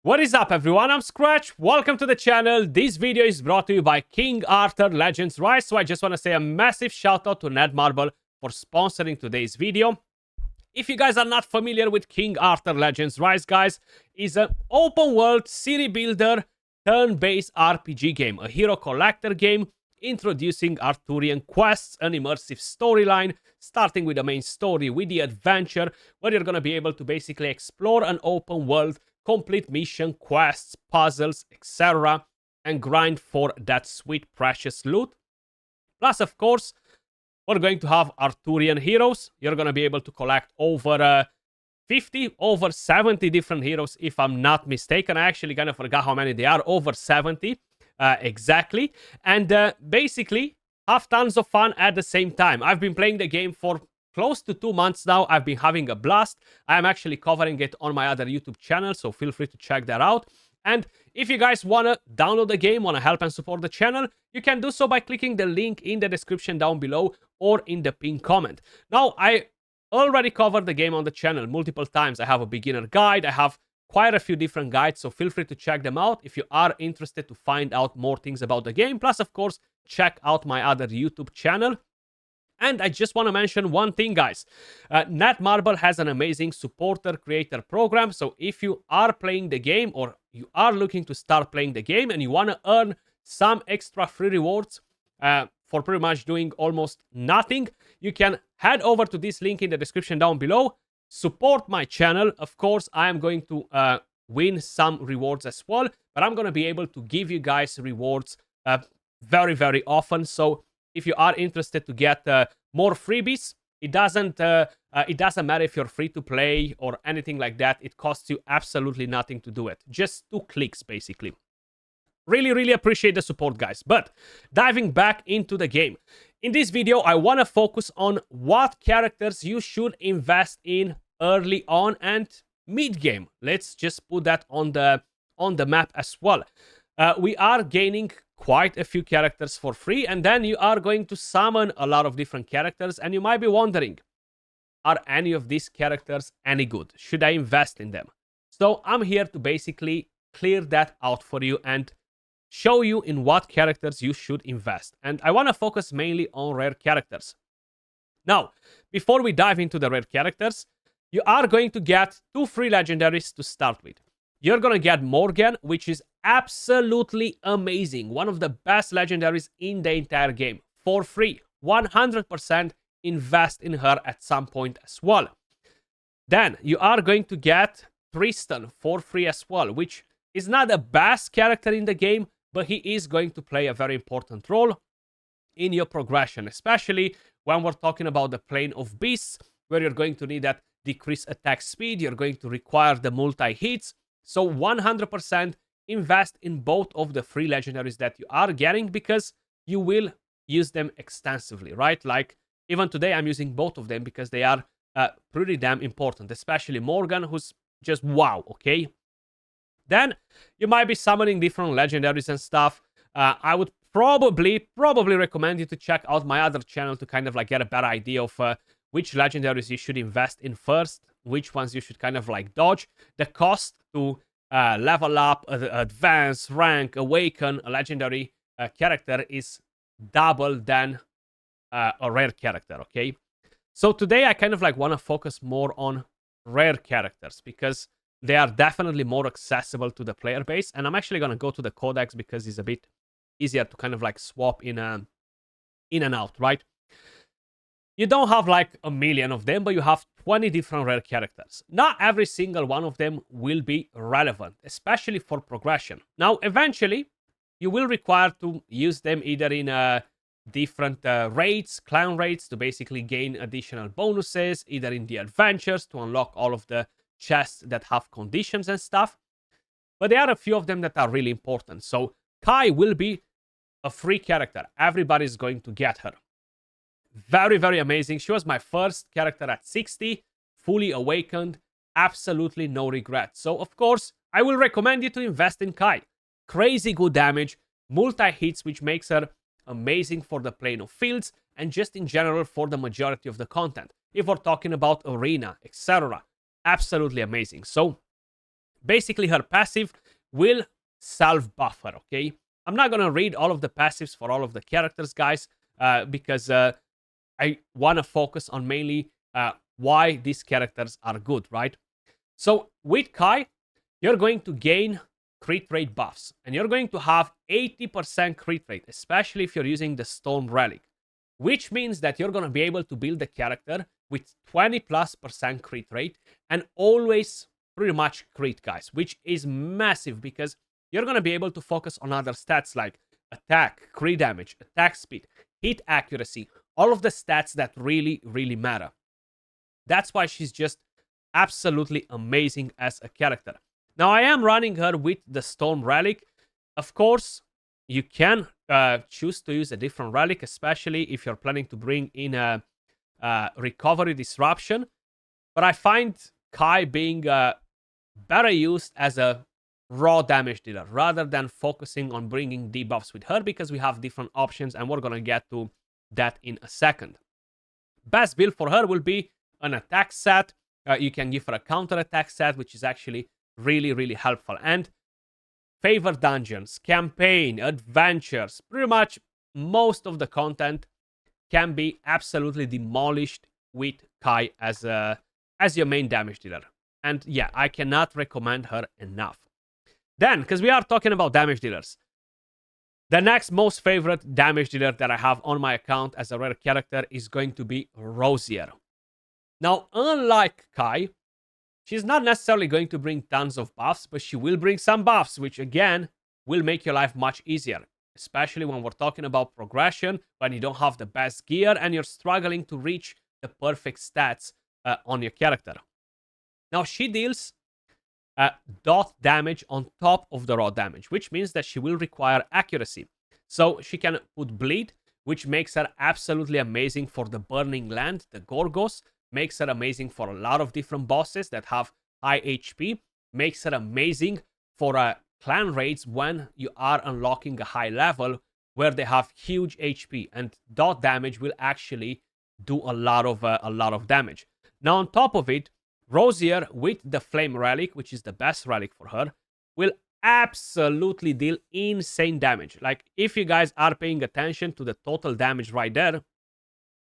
What is up, everyone? I'm Skratch. Welcome to the channel. This video is brought to you by King Arthur Legends Rise. So I just want to say a massive shout out to Netmarble for sponsoring today's video. If you guys are not familiar with King Arthur Legends Rise, guys, is an open world city builder turn-based RPG game, a hero collector game introducing Arthurian quests, an immersive storyline, starting with the main story, with the adventure, where you're going to be able to basically explore an open world, complete mission, quests, puzzles, etc., and grind for that sweet, precious loot. Plus, of course, we're going to have Arthurian heroes. You're going to be able to collect over 50, over 70 different heroes, if I'm not mistaken. I actually kind of forgot how many they are, over 70 exactly. And basically, have tons of fun at the same time. I've been playing the game for close to 2 months now. I've been having a blast. I'm actually covering it on my other YouTube channel, so feel free to check that out. And if you guys want to download the game, want to help and support the channel, you can do so by clicking the link in the description down below or in the pinned comment. Now, I already covered the game on the channel multiple times. I have a beginner guide. I have quite a few different guides, so feel free to check them out if you are interested to find out more things about the game. Plus, of course, check out my other YouTube channel. And I just want to mention one thing, guys. Netmarble has an amazing supporter creator program. So if you are playing the game or you are looking to start playing the game and you want to earn some extra free rewards for pretty much doing almost nothing, you can head over to this link in the description down below. Support my channel. Of course, I am going to win some rewards as well, but I'm going to be able to give you guys rewards very, very often. So if you are interested to get more freebies, it doesn't matter if you're free to play or anything like that. It costs you absolutely nothing to do it. Just 2 clicks, basically. Really, really appreciate the support, guys. But diving back into the game. In this video, I want to focus on what characters you should invest in early on and mid-game. Let's just put that on the map as well. We are gaining quite a few characters for free, and then you are going to summon a lot of different characters, and you might be wondering, are any of these characters any good? Should I invest in them? So I'm here to basically clear that out for you and show you in what characters you should invest. And I want to focus mainly on rare characters. Now, before we dive into the rare characters, you are going to get 2 free legendaries to start with. You're going to get Morgan, which is absolutely amazing. One of the best legendaries in the entire game. For free. 100% invest in her at some point as well. Then you are going to get Tristan for free as well, which is not the best character in the game, but he is going to play a very important role in your progression, especially when we're talking about the Plane of Beasts, where you're going to need that decreased attack speed. You're going to require the multi-hits. So 100% invest in both of the free legendaries that you are getting, because you will use them extensively, right? Like even today, I'm using both of them because they are pretty damn important, especially Morgan, who's just wow, okay? Then you might be summoning different legendaries and stuff. I would probably recommend you to check out my other channel to kind of like get a better idea of which legendaries you should invest in first, which ones you should kind of like dodge. The cost to level up, advance, rank, awaken a legendary character is double than a rare character, okay? So today I kind of like want to focus more on rare characters because they are definitely more accessible to the player base. And I'm actually going to go to the codex because it's a bit easier to kind of like swap in and out, right? You don't have like a million of them, but you have 20 different rare characters. Not every single one of them will be relevant, especially for progression. Now, eventually, you will require to use them either in different raids, clan raids, to basically gain additional bonuses, either in the adventures to unlock all of the chests that have conditions and stuff. But there are a few of them that are really important. So Kai will be a free character. Everybody's going to get her. Very, very amazing. She was my first character at 60, fully awakened, absolutely no regrets. So, of course, I will recommend you to invest in Kai. Crazy good damage, multi-hits, which makes her amazing for the Plane of Fields, and just in general for the majority of the content. If we're talking about Arena, etc. Absolutely amazing. So, Basically, her passive will self-buff her, okay? I'm not going to read all of the passives for all of the characters, guys, because I want to focus on mainly why these characters are good, right? So with Kai, you're going to gain crit rate buffs, and you're going to have 80% crit rate, especially if you're using the Storm Relic, which means that you're going to be able to build a character with 20+% crit rate and always pretty much crit, guys, which is massive because you're going to be able to focus on other stats like attack, crit damage, attack speed, hit accuracy, all of the stats that really, really matter. That's why she's just absolutely amazing as a character. Now, I am running her with the Storm Relic. Of course, you can choose to use a different relic, especially if you're planning to bring in a recovery disruption. But I find Kai being better used as a raw damage dealer rather than focusing on bringing debuffs with her, because we have different options and we're going to get to that in a second. Best build for her will be an attack set. You can give her a counter attack set, which is actually really, really helpful. And favorite dungeons, campaign, adventures, pretty much most of the content can be absolutely demolished with Kai as your main damage dealer. And yeah, I cannot recommend her enough. Then, because we are talking about damage dealers, the next most favorite damage dealer that I have on my account as a rare character is going to be Rosier. Now, unlike Kai, she's not necessarily going to bring tons of buffs, but she will bring some buffs, which again will make your life much easier, especially when we're talking about progression, when you don't have the best gear and you're struggling to reach the perfect stats on your character. Now, she deals dot damage on top of the raw damage, which means that she will require accuracy. So she can put bleed, which makes her absolutely amazing for the Burning Land, the Gorgos, makes her amazing for a lot of different bosses that have high HP, makes her amazing for clan raids when you are unlocking a high level where they have huge HP, and dot damage will actually do a lot of damage. Now, on top of it, Rosier with the Flame Relic, which is the best relic for her, will absolutely deal insane damage. Like, if you guys are paying attention to the total damage right there,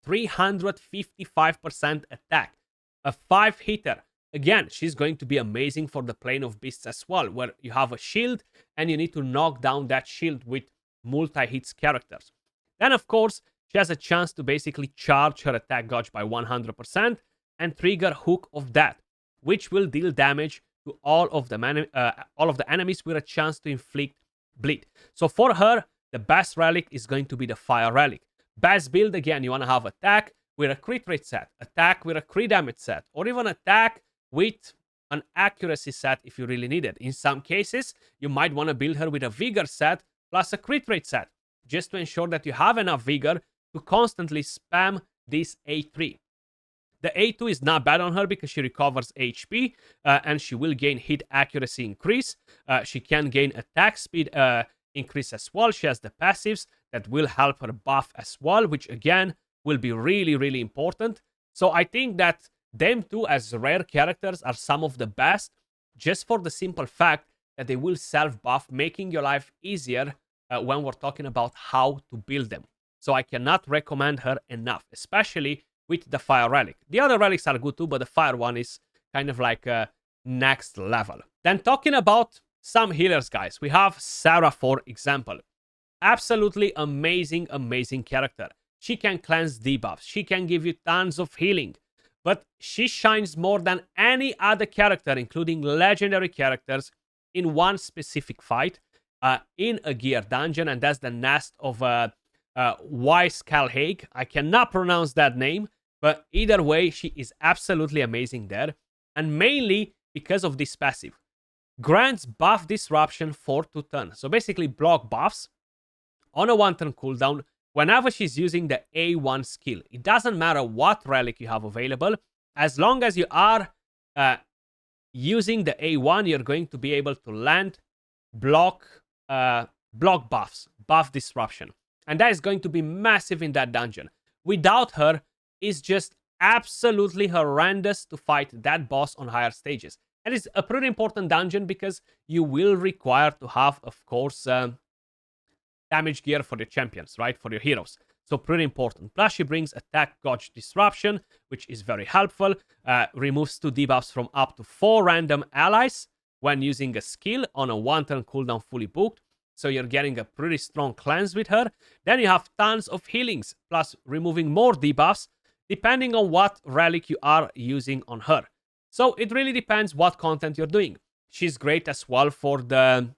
355% attack, a 5-hitter. Again, she's going to be amazing for the Plane of Beasts as well, where you have a shield and you need to knock down that shield with multi-hits characters. Then, of course, she has a chance to basically charge her attack gauge by 100% and trigger Hook of Death, which will deal damage to all of the enemies with a chance to inflict bleed. So for her, the best relic is going to be the Fire Relic. Best build, again, you want to have attack with a crit rate set, attack with a crit damage set, or even attack with an accuracy set if you really need it. In some cases, you might want to build her with a vigor set plus a crit rate set, just to ensure that you have enough vigor to constantly spam this A3. The A2 is not bad on her because she recovers HP and she will gain hit accuracy increase. She can gain attack speed increase as well. She has the passives that will help her buff as well, which again will be really, really important. So I think that them two as rare characters are some of the best, just for the simple fact that they will self-buff, making your life easier when we're talking about how to build them. So I cannot recommend her enough, especially with the Fire Relic. The other relics are good too, but the Fire one is kind of like next level. Then talking about some healers, guys, we have Sarah, for example. Absolutely amazing, amazing character. She can cleanse debuffs. She can give you tons of healing. But she shines more than any other character, including legendary characters, in one specific fight, in a gear dungeon, and that's the Nest of Weiskalhaig. I cannot pronounce that name, but either way, she is absolutely amazing there, and mainly because of this passive. Grants buff disruption for 2 turns. So basically block buffs on a 1-turn cooldown whenever she's using the A1 skill. It doesn't matter what relic you have available. As long as you are using the A1, you're going to be able to land block buffs, buff disruption. And that is going to be massive in that dungeon. Without her, it's just absolutely horrendous to fight that boss on higher stages. And it's a pretty important dungeon because you will require to have, of course, damage gear for your champions, right? For your heroes. So pretty important. Plus, she brings attack gauge disruption, which is very helpful. Removes 2 debuffs from up to 4 random allies when using a skill on a 1-turn cooldown fully booked. So you're getting a pretty strong cleanse with her. Then you have tons of healings, plus removing more debuffs, depending on what relic you are using on her. So it really depends what content you're doing. She's great as well for the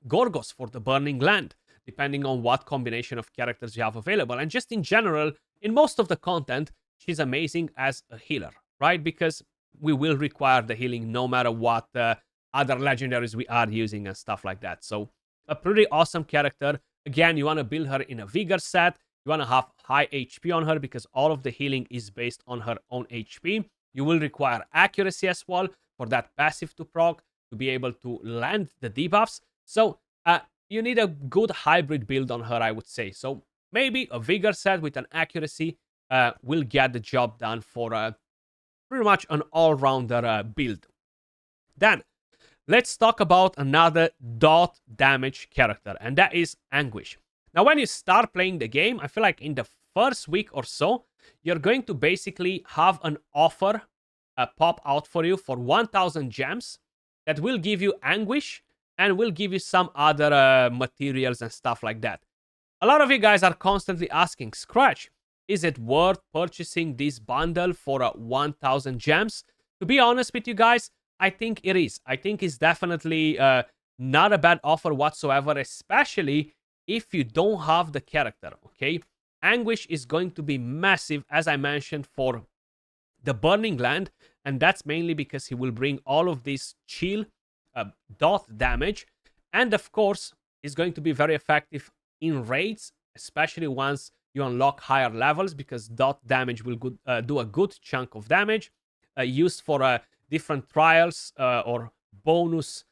Gorgos, for the Burning Land, depending on what combination of characters you have available. And just in general, in most of the content, she's amazing as a healer, right? Because we will require the healing no matter what other legendaries we are using and stuff like that. So a pretty awesome character. Again, you want to build her in a Vigor set. You want to have high HP on her because all of the healing is based on her own HP. You will require accuracy as well for that passive to proc to be able to land the debuffs. So you need a good hybrid build on her, I would say. So maybe a Vigor set with an accuracy will get the job done for pretty much an all-rounder build. Then, let's talk about another dot damage character, and that is Anguish. Now, when you start playing the game, I feel like in the first week or so, you're going to basically have an offer pop out for you for 1,000 gems that will give you Anguish and will give you some other materials and stuff like that. A lot of you guys are constantly asking, Skratch, is it worth purchasing this bundle for 1,000 gems? To be honest with you guys, I think it is. I think it's definitely not a bad offer whatsoever, especially if you don't have the character, okay? Anguish is going to be massive, as I mentioned, for the Burning Land, and that's mainly because he will bring all of this chill dot damage, and of course, is going to be very effective in raids, especially once you unlock higher levels, because dot damage will do a good chunk of damage, used for different trials or bonus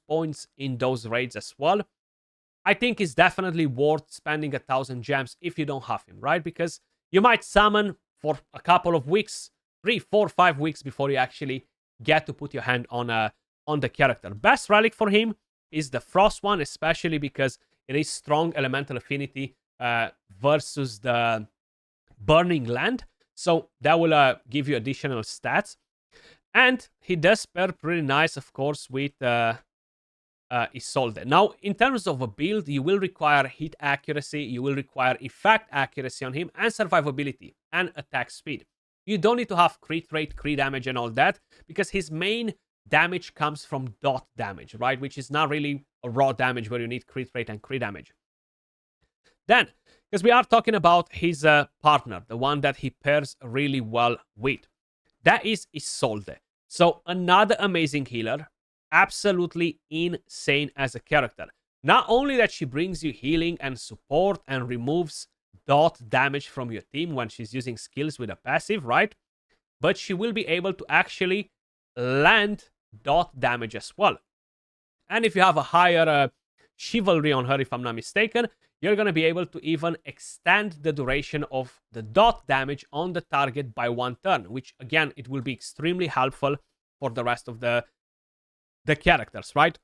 points in those raids as well. I think it's definitely worth spending 1,000 gems if you don't have him, right? Because you might summon for a couple of weeks, 3, 4, 5 weeks before you actually get to put your hand on the character. Best relic for him is the Frost one, especially because it is strong elemental affinity versus the Burning Land. So that will give you additional stats. And he does pair pretty nice, of course, with Isolde. Now, in terms of a build, you will require hit accuracy, you will require effect accuracy on him, and survivability, and attack speed. You don't need to have crit rate, crit damage, and all that, because his main damage comes from dot damage, right? Which is not really a raw damage where you need crit rate and crit damage. Then, because we are talking about his partner, the one that he pairs really well with. That is Isolde. So, another amazing healer. Absolutely insane as a character. Not only that she brings you healing and support and removes dot damage from your team when she's using skills with a passive, right? But she will be able to actually land dot damage as well. And if you have a higher chivalry on her, if I'm not mistaken, you're going to be able to even extend the duration of the dot damage on the target by 1 turn, which again, it will be extremely helpful for the rest of the characters, right?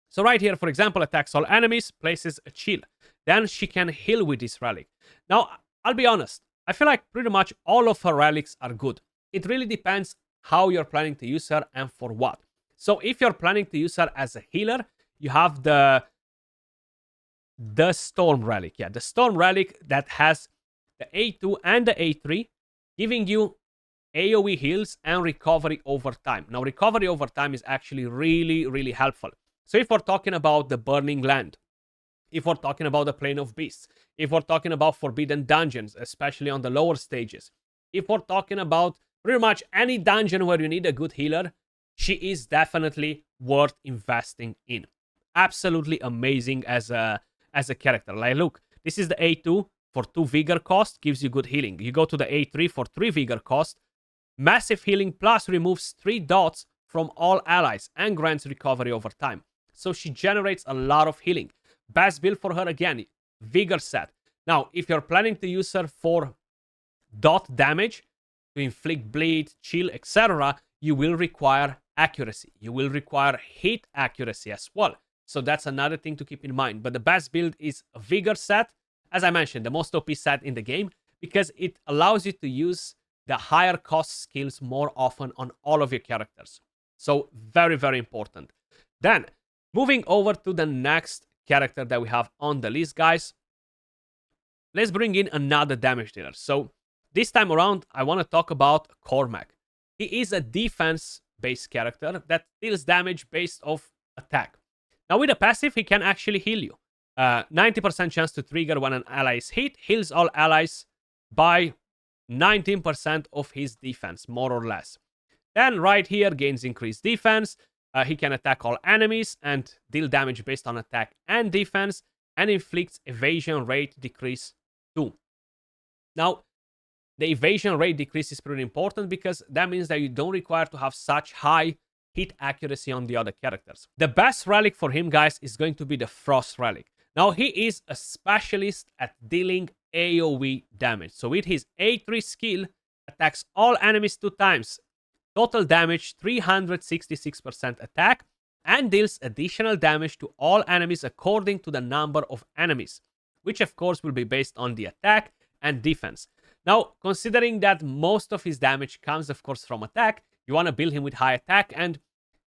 So right here, for example, attacks all enemies, places a chill. Then she can heal with this relic. Now, I'll be honest, I feel like pretty much all of her relics are good. It really depends how you're planning to use her and for what. So if you're planning to use her as a healer, you have the Storm Relic. Yeah, the Storm Relic that has the A2 and the A3, giving you AoE heals and recovery over time. Now, recovery over time is actually really, really helpful. So if we're talking about the Burning Land, if we're talking about the Plane of Beasts, if we're talking about Forbidden Dungeons, especially on the lower stages, if we're talking about pretty much any dungeon where you need a good healer, she is definitely worth investing in. Absolutely amazing as a character. Like, look, this is the A2 for 2 vigor cost, gives you good healing. You go to the A3 for 3 vigor cost, massive healing plus removes 3 dots from all allies and grants recovery over time. So she generates a lot of healing. Best build for her, again, Vigor set. Now, if you're planning to use her for dot damage, to inflict bleed, chill, etc., you will require accuracy. You will require hit accuracy as well. So that's another thing to keep in mind. But the best build is a Vigor set. As I mentioned, the most OP set in the game, because it allows you to use the higher cost skills more often on all of your characters. So very, very important. Then, moving over to the next character that we have on the list, guys. Let's bring in another damage dealer. So this time around, I want to talk about Cormac. He is a defense-based character that deals damage based off attack. Now with a passive, he can actually heal you. 90% chance to trigger when an ally is hit, heals all allies by 19% of his defense, more or less. Then right here, gains increased defense. He can attack all enemies and deal damage based on attack and defense, and inflicts evasion rate decrease too. Now, the evasion rate decrease is pretty important because that means that you don't require to have such high hit accuracy on the other characters. The best relic for him, guys, is going to be the Frost relic. Now, he is a specialist at dealing AoE damage. So with his A3 skill, attacks all enemies 2 times. Total damage 366% attack, and deals additional damage to all enemies according to the number of enemies, which of course will be based on the attack and defense. Now, considering that most of his damage comes of course from attack, you want to build him with high attack, and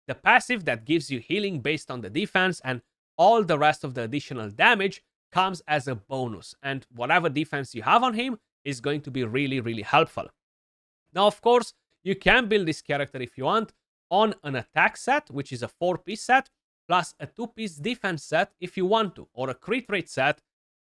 the passive that gives you healing based on the defense and all the rest of the additional damage comes as a bonus, and whatever defense you have on him is going to be really, really helpful. Now, of course, you can build this character if you want on an attack set, which is a 4-piece set, plus a 2-piece defense set if you want to, or a crit rate set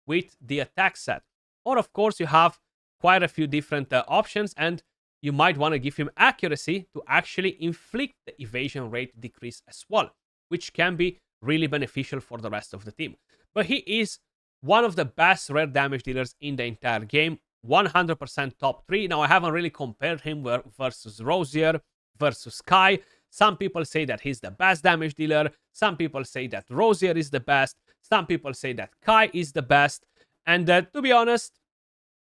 with the attack set. Or of course, you have quite a few different options, and you might want to give him accuracy to actually inflict the evasion rate decrease as well, which can be really beneficial for the rest of the team. But he is one of the best rare damage dealers in the entire game, 100% top 3. Now, I haven't really compared him versus Rosier, versus Kai. Some people say that he's the best damage dealer. Some people say that Rosier is the best. Some people say that Kai is the best. And to be honest,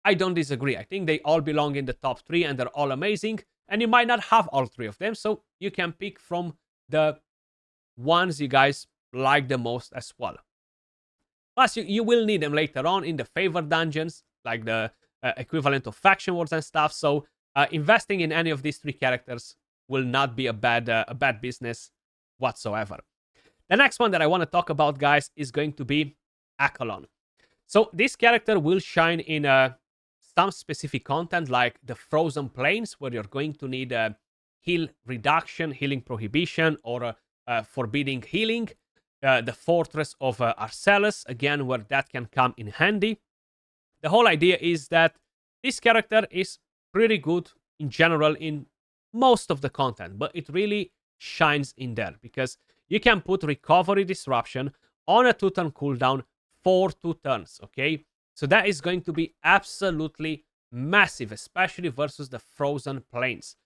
I don't disagree. I think they all belong in the top 3 and they're all amazing. And you might not have all 3 of them, so you can pick from the ones you guys like the most as well. Plus, you will need them later on in the favored dungeons, like the equivalent of faction wars and stuff. So investing in any of these 3 characters will not be a bad business whatsoever. The next one that I want to talk about, guys, is going to be Accolon. So this character will shine in some specific content, like the Frozen Plains, where you're going to need heal reduction, healing prohibition, or forbidding healing. The Fortress of Arcellus, again, where that can come in handy. The whole idea is that this character is pretty good in general in most of the content, but it really shines in there because you can put Recovery Disruption on a 2-turn cooldown for 2 turns, okay? So that is going to be absolutely massive, especially versus the Frozen Plains.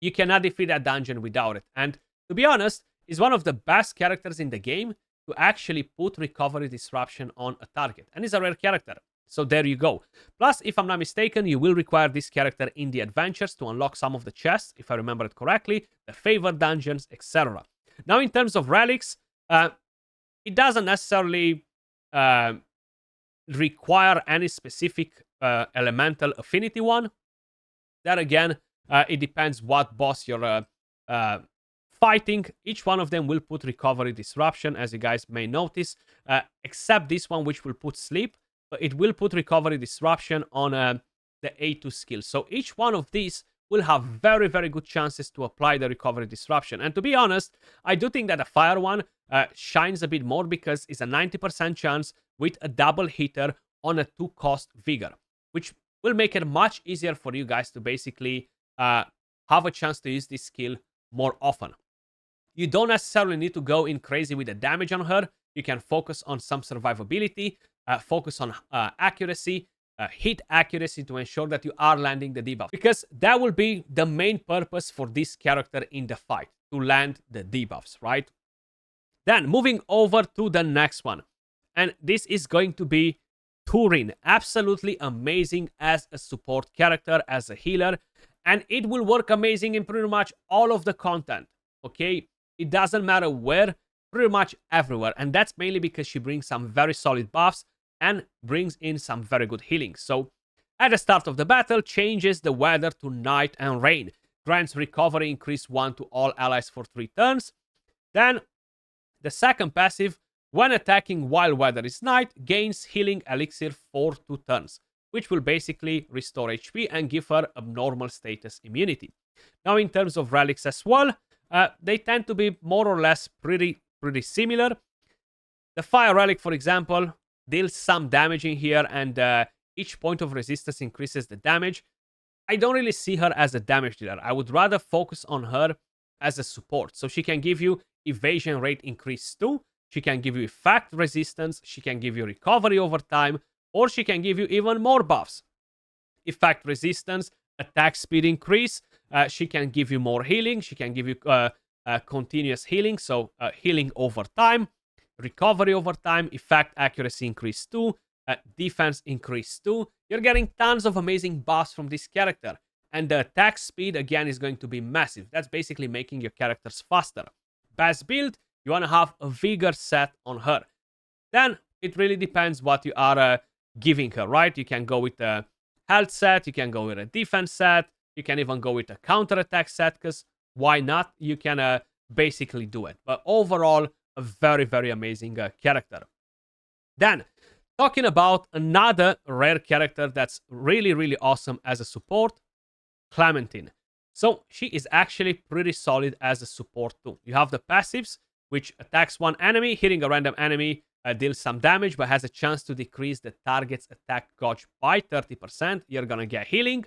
You cannot defeat that dungeon without it. And to be honest, is one of the best characters in the game to actually put Recovery Disruption on a target. And is a rare character. So there you go. Plus, if I'm not mistaken, you will require this character in the adventures to unlock some of the chests, if I remember it correctly, the favored dungeons, etc. Now, in terms of relics, it doesn't necessarily require any specific elemental affinity one. That again, it depends what boss you're fighting. Each one of them will put Recovery Disruption, as you guys may notice, except this one, which will put Sleep. But it will put Recovery Disruption on the A2 skill. So each one of these will have very, very good chances to apply the Recovery Disruption. And to be honest, I do think that the Fire one shines a bit more because it's a 90% chance with a double hitter on a 2-cost Vigor, which will make it much easier for you guys to basically have a chance to use this skill more often. You don't necessarily need to go in crazy with the damage on her. You can focus on some survivability, focus on accuracy, hit accuracy to ensure that you are landing the debuff. Because that will be the main purpose for this character in the fight, to land the debuffs, right? Then, moving over to the next one. And this is going to be Turin. Absolutely amazing as a support character, as a healer. And it will work amazing in pretty much all of the content, okay? It doesn't matter where, pretty much everywhere. And that's mainly because she brings some very solid buffs and brings in some very good healing. So at the start of the battle, changes the weather to night and rain. Grants recovery increase 1 to all allies for 3 turns. Then the second passive, when attacking while weather is night, gains healing elixir for 2 turns, which will basically restore HP and give her abnormal status immunity. Now, in terms of relics as well, they tend to be more or less pretty similar. The fire relic, for example, deals some damage in here, and each point of resistance increases the damage. I don't really see her as a damage dealer. I would rather focus on her as a support. So she can give you evasion rate increase too. She can give you effect resistance. She can give you recovery over time. Or she can give you even more buffs. Effect resistance, attack speed increase. She can give you more healing. She can give you continuous healing. So healing over time. Recovery over time. Effect accuracy increase too. Defense increase too. You're getting tons of amazing buffs from this character. And the attack speed, again, is going to be massive. That's basically making your characters faster. Best build, you want to have a vigor set on her. Then it really depends what you are giving her, right? You can go with a health set. You can go with a defense set. You can even go with a counter-attack set, because why not? You can basically do it. But overall, a very, very amazing character. Then, talking about another rare character that's really, really awesome as a support, Clementine. So she is actually pretty solid as a support too. You have the passives, which attacks one enemy, hitting a random enemy, deals some damage, but has a chance to decrease the target's attack gauge by 30%. You're gonna get healing.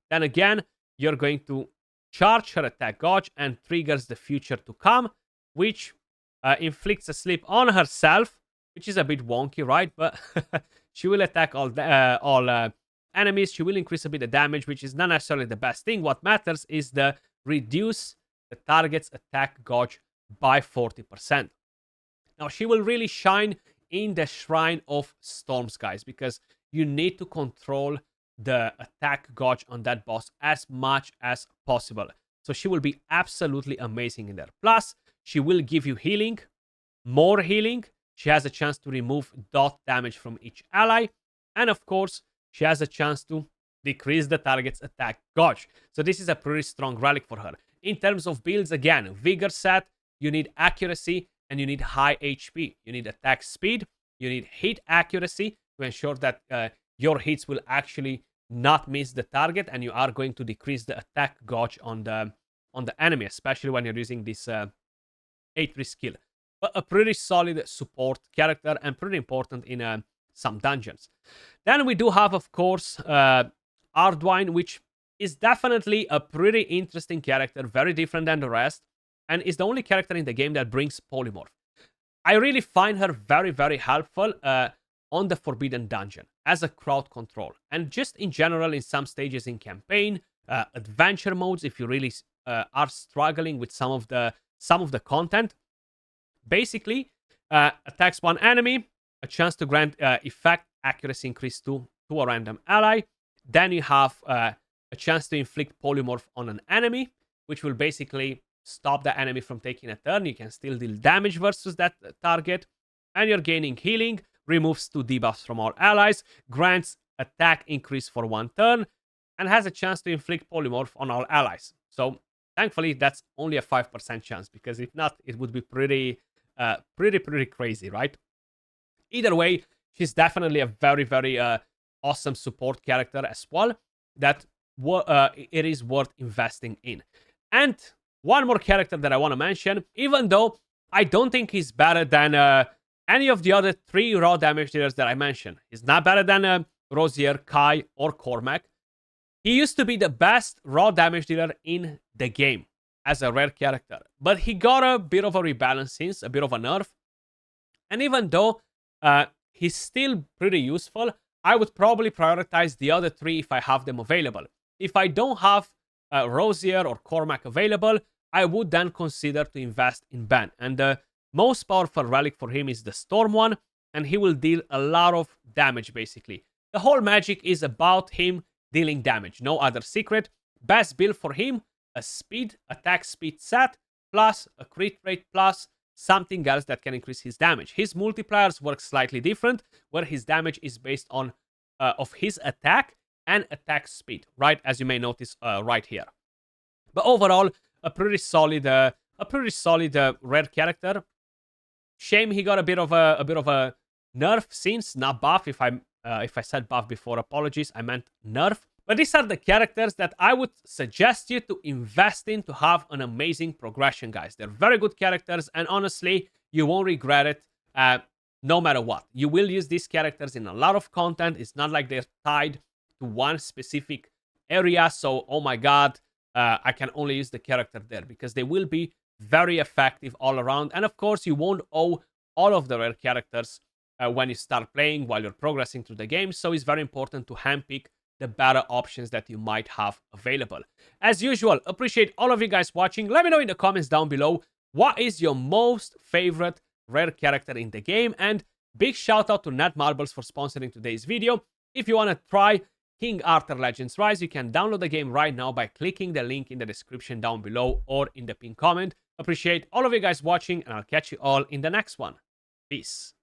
Then again, you're going to charge her attack gauge and triggers the future to come, which inflicts a sleep on herself, which is a bit wonky, right? But she will attack all enemies. She will increase a bit of damage, which is not necessarily the best thing. What matters is the reduce the target's attack gauge by 40%. Now, she will really shine in the Shrine of Storms, guys, because you need to control the attack gauge on that boss as much as possible. So she will be absolutely amazing in there. Plus, she will give you healing, more healing. She has a chance to remove dot damage from each ally. And of course, she has a chance to decrease the target's attack gauge. So this is a pretty strong relic for her. In terms of builds, again, Vigor set, you need accuracy and you need high HP. You need attack speed, you need hit accuracy to ensure that your hits will actually not miss the target, and you are going to decrease the attack gauge on the enemy, especially when you're using this A3 skill. But a pretty solid support character and pretty important in some dungeons. Then we do have, of course, Ardwine, which is definitely a pretty interesting character, very different than the rest, and is the only character in the game that brings polymorph. I really find her very, very helpful on the Forbidden Dungeon as a crowd control, and just in general in some stages in campaign, adventure modes, if you really are struggling with some of the content. Basically, attacks one enemy, a chance to grant effect accuracy increase to a random ally. Then you have a chance to inflict polymorph on an enemy, which will basically stop the enemy from taking a turn. You can still deal damage versus that target. And you're gaining healing, removes 2 debuffs from all allies, grants attack increase for 1 turn, and has a chance to inflict polymorph on all allies. So thankfully, that's only a 5% chance, because if not, it would be pretty crazy, right? Either way, she's definitely a very, very awesome support character as well, that it is worth investing in. And one more character that I want to mention, even though I don't think he's better than any of the other 3 raw damage dealers that I mentioned. He's not better than Rosier, Kai, or Cormac. He used to be the best raw damage dealer in the game as a rare character, but he got a bit of a rebalance since, a bit of a nerf. And even though he's still pretty useful, I would probably prioritize the other 3 if I have them available. If I don't have Rosier or Cormac available, I would then consider to invest in Ben. And the most powerful relic for him is the Storm one, and he will deal a lot of damage, basically. The whole magic is about him dealing damage, no other secret. Best build for him, a speed, attack speed set, plus a crit rate, plus something else that can increase his damage. His multipliers work slightly different, where his damage is based on of his attack and attack speed, right? As you may notice right here. But overall, a pretty solid rare character. Shame he got a bit of a nerf since, not buff. If I said buff before, apologies. I meant nerf. But these are the characters that I would suggest you to invest in to have an amazing progression, guys. They're very good characters, and honestly, you won't regret it no matter what. You will use these characters in a lot of content. It's not like they're tied to one specific area. So, oh my god, I can only use the character there, because they will be very effective all around. And of course, you won't owe all of the rare characters when you start playing while you're progressing through the game. So it's very important to handpick the better options that you might have available. As usual, appreciate all of you guys watching. Let me know in the comments down below, what is your most favorite rare character in the game? And big shout out to Netmarbles for sponsoring today's video. If you want to try King Arthur Legends Rise, you can download the game right now by clicking the link in the description down below or in the pinned comment. Appreciate all of you guys watching, and I'll catch you all in the next one. Peace.